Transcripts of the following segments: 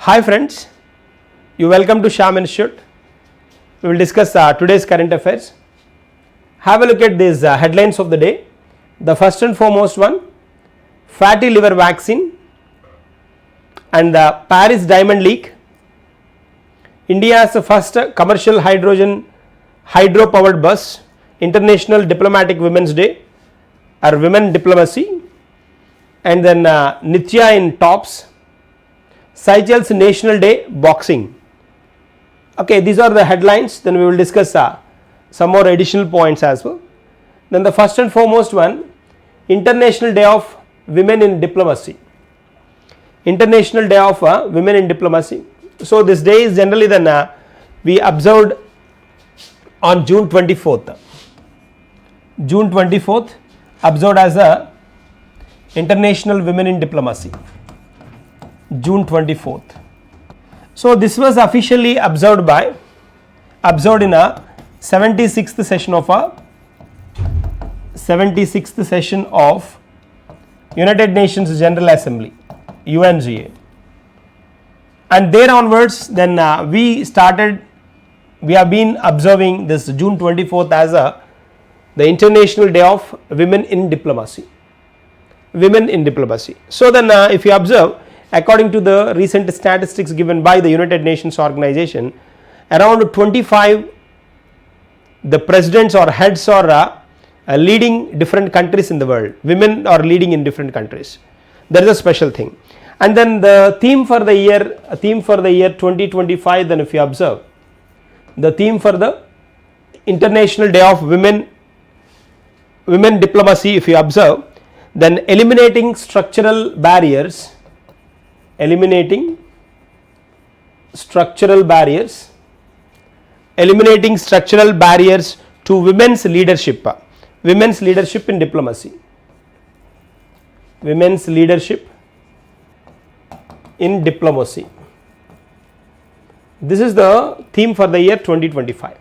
Hi friends, you welcome to Shyam Institute. We will discuss today's current affairs. Have a look at these headlines of the day. The first and foremost one, fatty liver vaccine and the Paris diamond leak. India's first commercial hydro powered bus, International Diplomatic Women's Day or Women Diplomacy, and then Nitya in tops. Seashells National Day boxing. Okay, these are the headlines. Then we will discuss some more additional points as well. Then the first and foremost one, International Day of Women in Diplomacy. International Day of Women in Diplomacy. So this day is generally then we observed on June 24th. June 24th observed as a International Women in Diplomacy. June 24th. So this was officially observed in a 76th session of United Nations General Assembly, UNGA, and there onwards then we have been observing this June 24th as the International Day of Women in Diplomacy. Women in Diplomacy. So then if you observe, according to the recent statistics given by the United Nations organization, around 25 the presidents or heads are leading different countries in the world. Women are leading in different countries. There is a special thing. And then the theme for the year 2025, then if you observe, the theme for the International Day of Women Diplomacy, if you observe, then eliminating structural barriers to women's leadership in diplomacy. Women's leadership in diplomacy. This is the theme for the year 2025.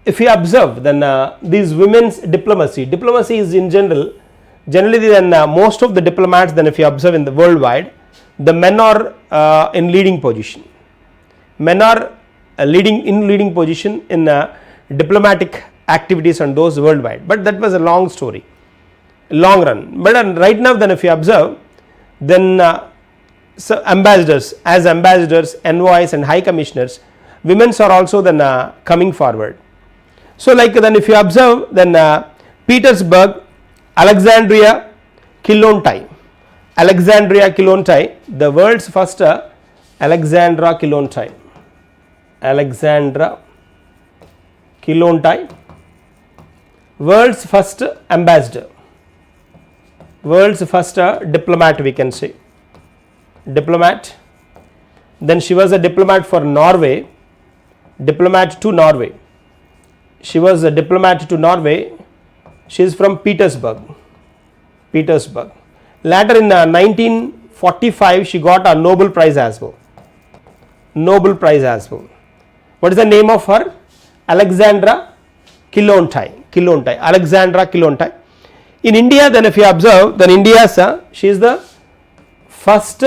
If you observe, then these women's diplomacy is in generally then most of the diplomats, then if you observe in the worldwide, the men are in leading position. Men are leading position in diplomatic activities and those worldwide. But that was a long story, long run. But right now, then if you observe, then so ambassadors, envoys and high commissioners, women are also then coming forward. So like then if you observe, then Petersburg, Alexandria Kilontai, the world's first Alexandra Kilontai, world's first ambassador, world's first diplomat, we can say, diplomat. Then she was a diplomat for Norway, she was a diplomat to Norway. She is from Petersburg. Later in 1945 she got a Nobel Prize as well. What is the name of her? Alexandra Kilontai. In India, then if you observe, then she is the first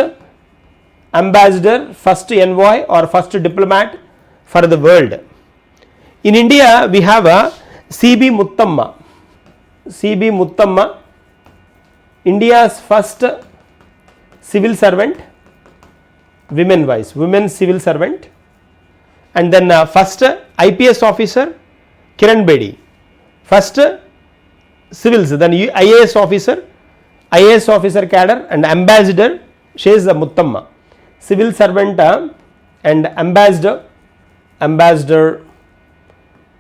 ambassador, first envoy or first diplomat for the world. In India we have a C.B. Muthamma, India's first civil servant, women civil servant, and then first IPS officer Kiran Bedi, first civils, then IAS officer cadre and ambassador, she is the Muthamma, civil servant and ambassador,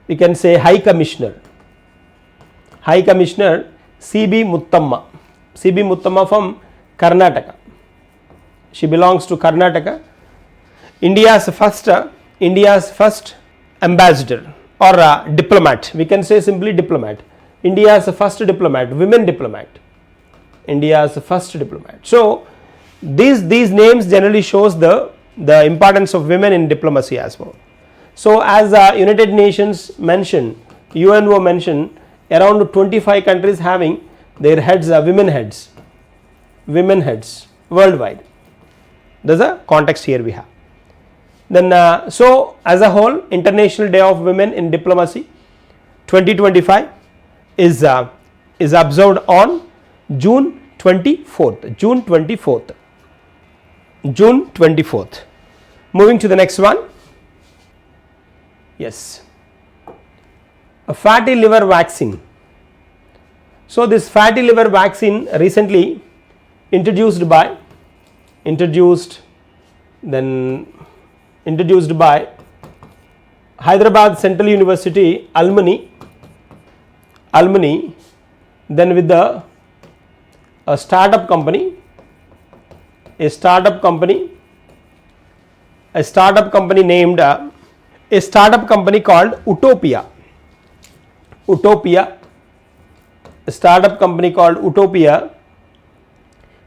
we can say high commissioner C.B. Muthamma from Karnataka. She belongs to Karnataka. India's first ambassador or diplomat, we can say simply diplomat. India's first diplomat, women diplomat. So these names generally shows the importance of women in diplomacy as well. So as United Nations mentioned, UNO mentioned, around 25 countries having their heads, women heads worldwide. There's a context here we have. Then so as a whole, International Day of Women in Diplomacy 2025 is observed on June 24th. June 24th. June 24th. Moving to the next one. Yes. A fatty liver vaccine. So this fatty liver vaccine recently introduced by Hyderabad Central University alumni, then with a startup company named a startup company called Utopia. A startup company called Utopia,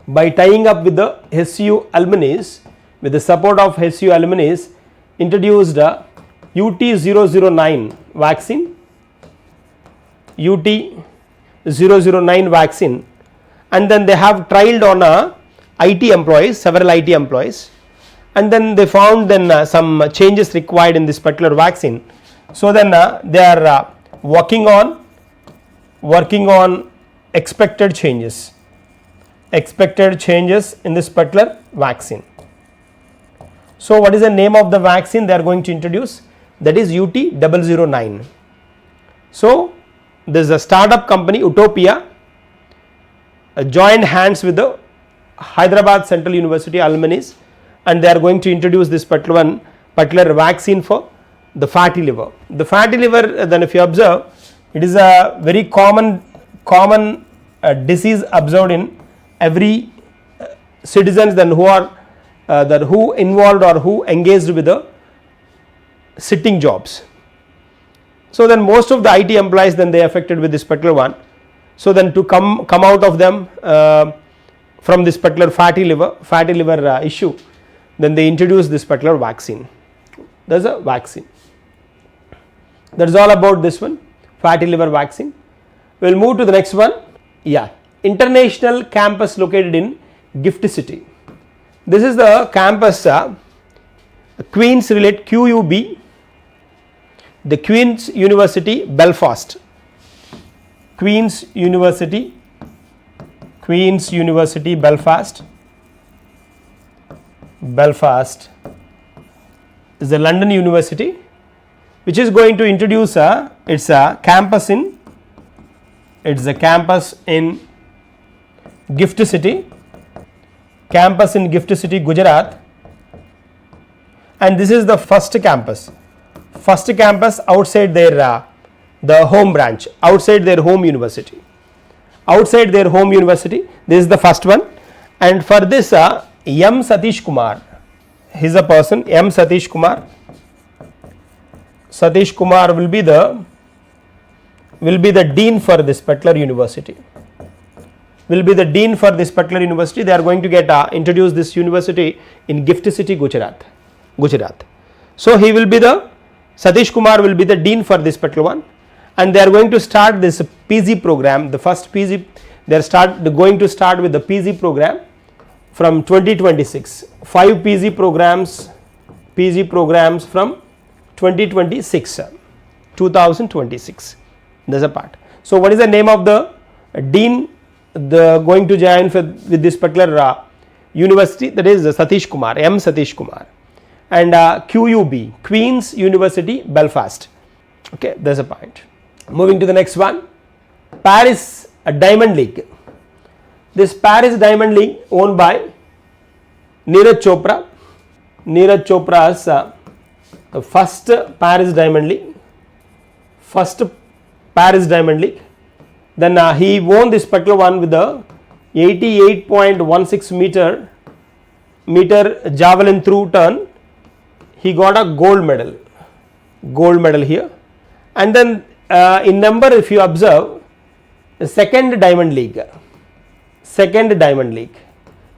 by tying up with the SU alumni, with the support of SU alumni, introduced a UT009 vaccine, UT009 vaccine, and then they have trialed on IT employees, several IT employees, and then they found some changes required in this particular vaccine. So then they are working on expected changes in this particular vaccine. So what is the name of the vaccine they are going to introduce? That is UT009. So there is a startup company Utopia joined hands with the Hyderabad Central University alumni, and they are going to introduce this particular vaccine for the fatty liver. The fatty liver, then if you observe, it is a very common disease observed in every citizens then who involved or who engaged with the sitting jobs. So then most of the IT employees then they affected with this particular one. So then to come out of them from this particular fatty liver issue, then they introduced this particular vaccine. There's a vaccine. That's all about this one, fatty liver vaccine. We'll move to the next one. Yeah, international campus located in Gift City. This is the campus Queen's relate QUB, the Queen's University Belfast. Queen's University Belfast. Belfast is a London university which is going to introduce it's a campus in Gift City, Gujarat, and this is the first campus outside their the home branch, outside their home university. This is the first one, and for this M Satish Kumar, he is a person, M Satish Kumar will be the dean for this particular university. They are going to get introduce this university in Gift City, Gujarat. So he will be Satish Kumar will be the dean for this particular one, and they are going to start this PG program. The first PG they are going to start with the PG program from 2026. 5 PG programs from 2026. There's a part. So what is the name of the dean going to join with this particular university? That is Satish Kumar, M Satish Kumar, and QUB, Queen's University Belfast. Okay, there's a point. Moving to the next one, Paris Diamond League. This Paris Diamond League owned by Neeraj Chopra's first Paris Diamond League. Then he won this particular one with the 88.16 meter javelin throw turn. He got a gold medal here. And then in number, if you observe, the second Diamond League,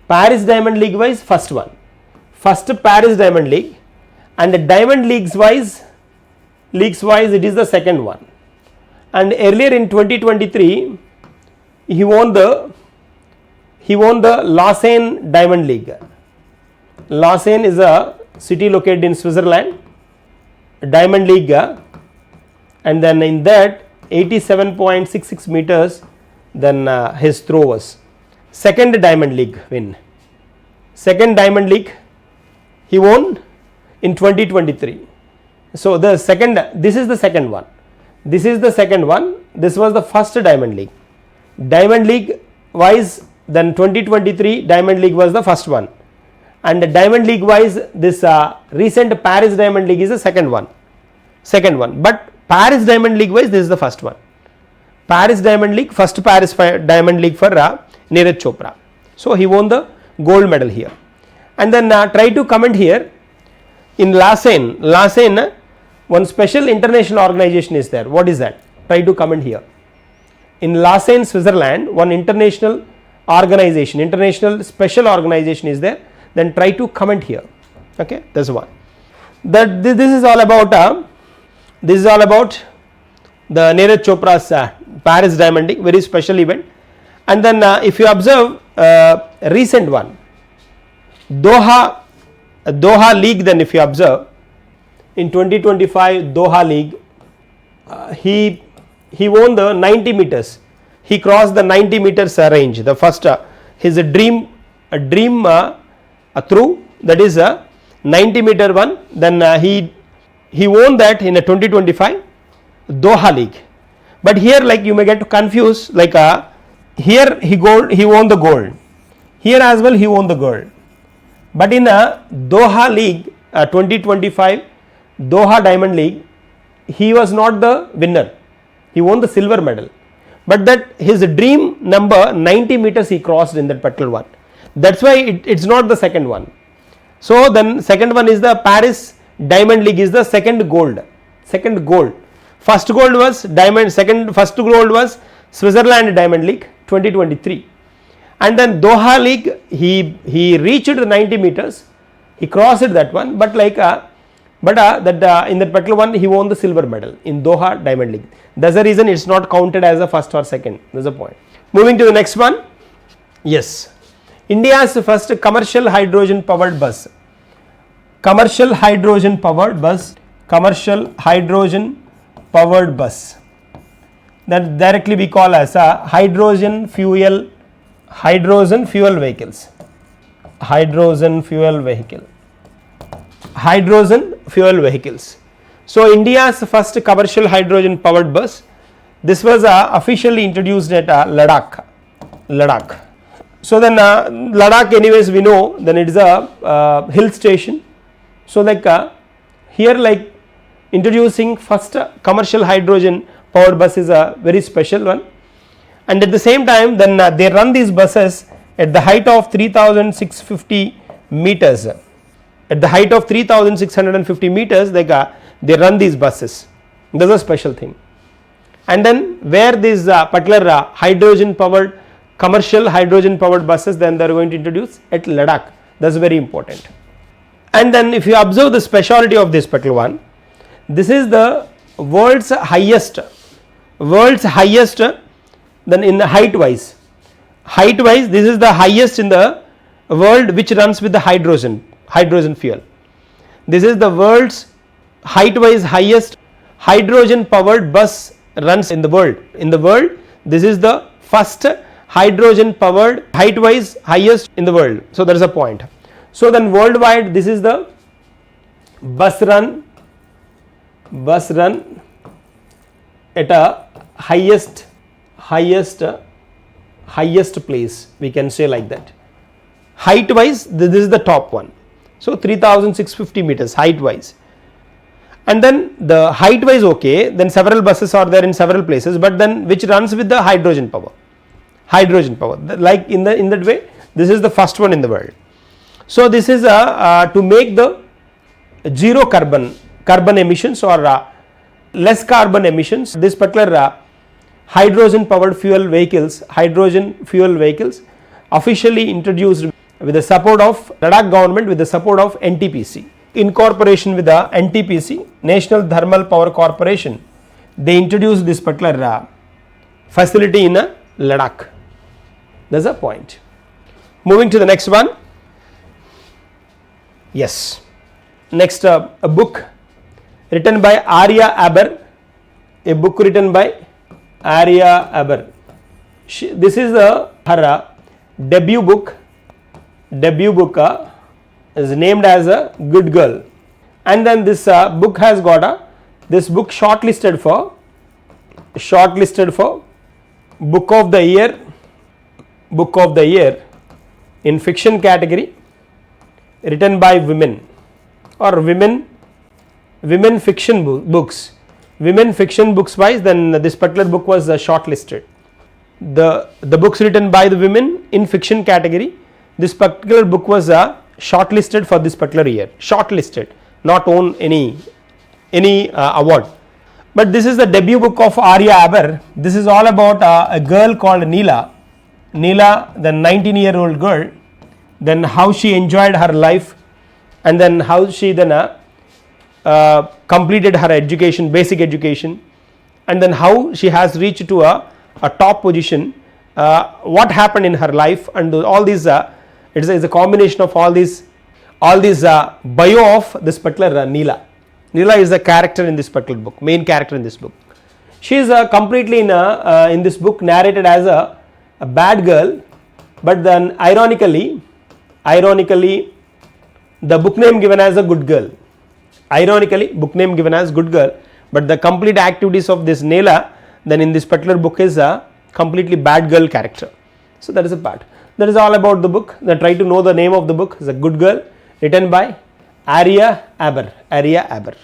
Paris Diamond League wise first Paris Diamond League, and the Diamond Leagues wise it is the second one. And earlier in 2023 he won the Lausanne Diamond League. Lausanne is a city located in Switzerland, Diamond League, and then in that 87.66 meters, then his throw was. Second Diamond League win. Second Diamond League he won in 2023. So the second, this is the second one. This is the second one. This was the first Diamond League. Diamond League wise, then 2023 Diamond League was the first one, and the Diamond League wise, this recent Paris Diamond League is the second one. But Paris Diamond League wise, this is the first one. Paris Diamond League, first Paris Diamond League for Neeraj Chopra. So he won the gold medal here. And then try to comment here. In Lausanne, one special international organization is there. What is that? Try to comment here. In Lausanne, Switzerland, one international organization, international special organization is there. Then try to comment here. Okay, that's one. This is all about the Neeraj Chopra's Paris Diamond League, very special event. And then if you observe recent one, Doha League, then if you observe in 2025 Doha League, he won the 90 meters. He crossed the 90 meters range. The first his dream through, that is a 90 meter one. Then he won that in a 2025 Doha League. But here, like, you may get confused, like here he won the gold. Here as well he won the gold. But in a Doha League 2025 Doha Diamond League, he was not the winner. He won the silver medal. But that his dream number 90 meters he crossed in that particular one. That's why it's not the second one. So then second one is the Paris Diamond League is the second gold. First gold was diamond, first gold was Switzerland Diamond League 2023. And then Doha League, he reached the 90 meters, he crossed that one, but like in that particular one he won the silver medal in Doha Diamond League. That's the reason it's not counted as a first or second. That's the point. Moving to the next one. Yes, India's first commercial hydrogen powered bus. Commercial hydrogen powered bus. That directly we call as a hydrogen fuel vehicles. So India's first commercial hydrogen powered bus, this was officially introduced at Ladakh. So then Ladakh, anyways, we know then it is a hill station. So like here, like, introducing first commercial hydrogen powered bus is a very special one. And at the same time, then they run these buses at the height of 3650 meters. At the height of 3650 meters, they run these buses. That's a special thing. And then where these particular commercial hydrogen powered buses, then they are going to introduce at Ladakh. That's very important. And then if you observe the speciality of this particular one, this is the world's highest then in the height wise, this is the highest in the world which runs with the hydrogen fuel. This is the world's height wise highest hydrogen powered bus runs in the world. This is the first hydrogen powered height wise highest in the world. So that is a point. So then worldwide, this is the bus run at a highest place, we can say like that. Height wise, this is the top one. So 3650 meters height wise. And then the height wise, okay, then several buses are there in several places, but then which runs with the hydrogen power. Like in that way, this is the first one in the world. So this is to make the zero carbon emissions or less carbon emissions. This particular hydrogen fuel vehicles officially introduced with the support of Ladakh government, with the support of NTPC, in cooperation with the NTPC, National Thermal Power Corporation. They introduced this particular facility in Ladakh. That's a point. Moving to the next one. Yes. Next, a book written by Arya Abber. A book written by Arya Abber. This is her debut book. Debut book is named as a Good Girl, and then this book has got this book shortlisted for Book of the Year in fiction category, written by women or women fiction books. Women fiction books wise, then this particular book was shortlisted. The books written by the women in fiction category, this particular book was shortlisted for this particular year. Shortlisted, not won any award. But this is the debut book of Arya Abber. This is all about a girl called Neela, the 19-year-old girl, then how she enjoyed her life, and then how she then completed her education, basic education, and then how she has reached to a top position, what happened in her life, and all these it is a combination of all these bio of this particular Neela. Neela is the character in this particular book, main character in this book. She is completely in this book narrated as a bad girl, but then ironically the book name given as a good girl. Ironically, book name given as good girl, but the complete activities of this Neela then in this particular book is a completely bad girl character. So that is a part. That is all about the book. Then try to know the name of the book. Is a Good Girl, written by Arya Abber. Arya Abber.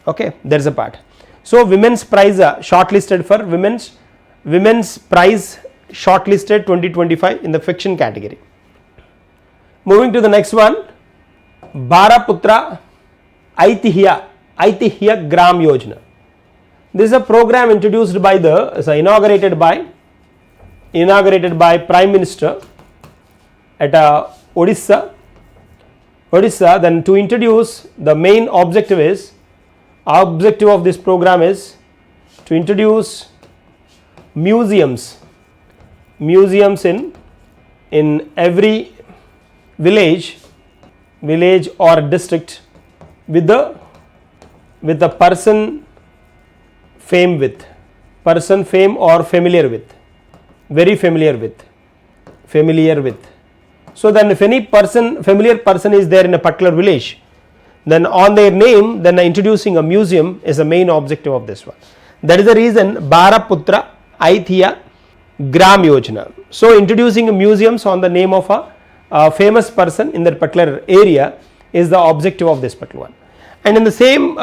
Okay, there is a part. So women's prize shortlisted for women's prize shortlisted 2025 in the fiction category. Moving to the next one, Bharaputra Aitihya Gram Yojana. This is a program introduced by inaugurated by Prime Minister at Odisha. Then to introduce, the main objective of this program is to introduce museums in every village or district with the person fame or familiar with, very familiar with. So then if any familiar person is there in a particular village, then on their name, then introducing a museum is the main objective of this one. That is the reason Bharaputra Aitihya Gram Yojana. So introducing museums on the name of a famous person in that particular area is the objective of this particular one. And in the same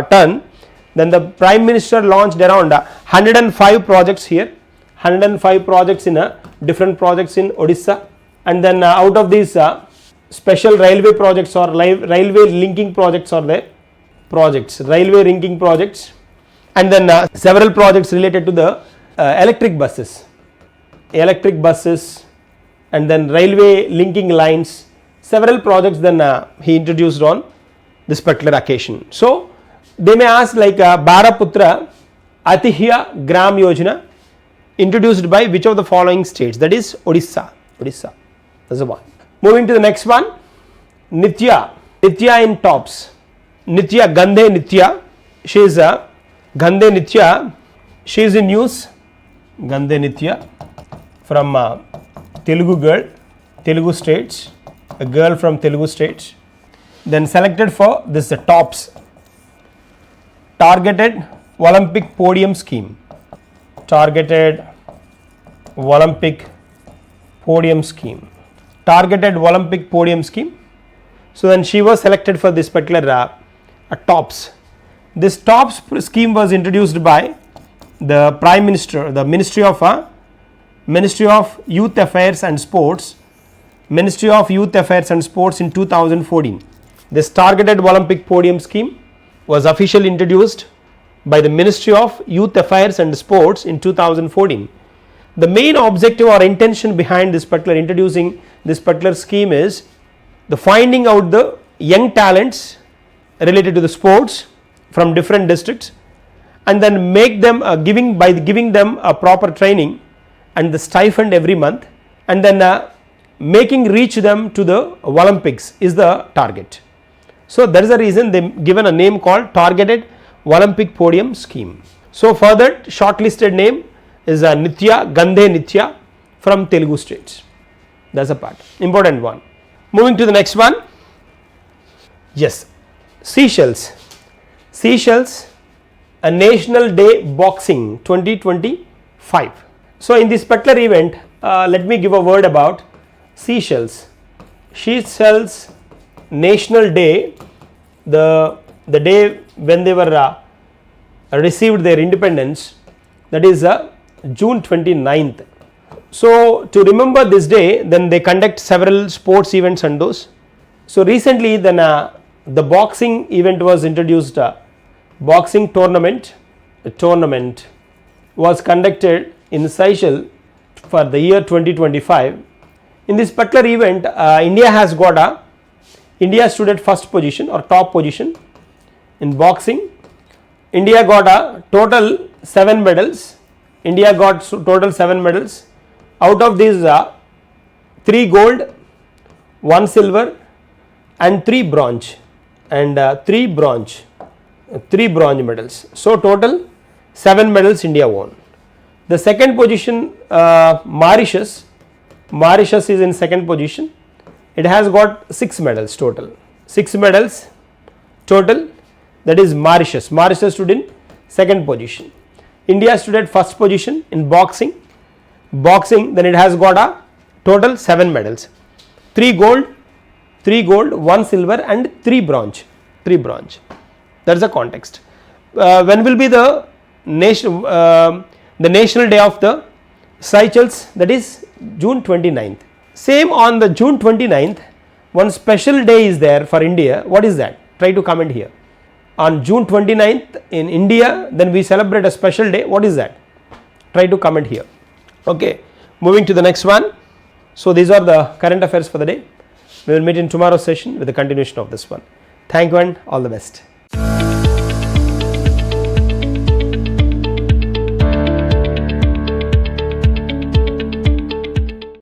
turn, then the Prime Minister launched around 105 projects here, 105 projects in different projects in Odisha, and then out of these special railway projects or railway linking projects are there, railway linking projects, and then several projects related to the electric buses, and then railway linking lines, several projects then he introduced on this particular occasion. So they may ask like Bharaputra Aitihya Gram Yojana introduced by which of the following states? That is Odisha. That's the one. Moving to the next one, Nitya in tops. Gandhi Nitya. She is Gandhi Nitya. She is in news. Gandhi Nitya from Telugu girl, Telugu states, a girl from Telugu states. Then selected for this tops. Targeted Olympic podium scheme. Targeted Olympic podium scheme. So then she was selected for this particular tops. This tops scheme was introduced by the Prime Minister, the Ministry of Youth Affairs and Sports in 2014. This targeted Olympic podium scheme was officially introduced by the Ministry of Youth Affairs and Sports in 2014. The main objective or intention behind introducing this particular scheme is the finding out the young talents related to the sports from different districts, and then make them giving them a proper training and the stipend every month, and then making reach them to the Olympics is the target. So that is the reason they given a name called Targeted Olympic Podium Scheme. So for that shortlisted name is Nitya, Gandhi Nitya from Telugu states. That's a part, important one. Moving to the next one. Yes, Seashells. Seashells, a National Day Boxing 2025. So in this particular event, let me give a word about Seashells. Seashells National Day, the day when they were received their independence, that is June 29th. So to remember this day, then they conduct several sports events and those. So recently then the boxing event was introduced. Boxing tournament was conducted in Seychelles for the year 2025. In this particular event, India stood at first position or top position in boxing. India got a total 7 medals. Out of these 3 gold, 1 silver and 3 bronze medals. So total 7 medals India won. The second position, Mauritius is in second position. It has got 6 medals total. 6 medals total, that is Mauritius. Mauritius stood in second position. India stood at first position in boxing, then it has got a total 7 medals. 3 gold, 1 silver and 3 bronze. That is the context. When will be the national day of the Seychelles? That is June 29th. Same on the June 29th, one special day is there for India. What is that? Try to comment here. On June 29th in India, then we celebrate a special day. What is that? Try to comment here. Okay, moving to the next one. So these are the current affairs for the day. We will meet in tomorrow's session with the continuation of this one. Thank you and all the best.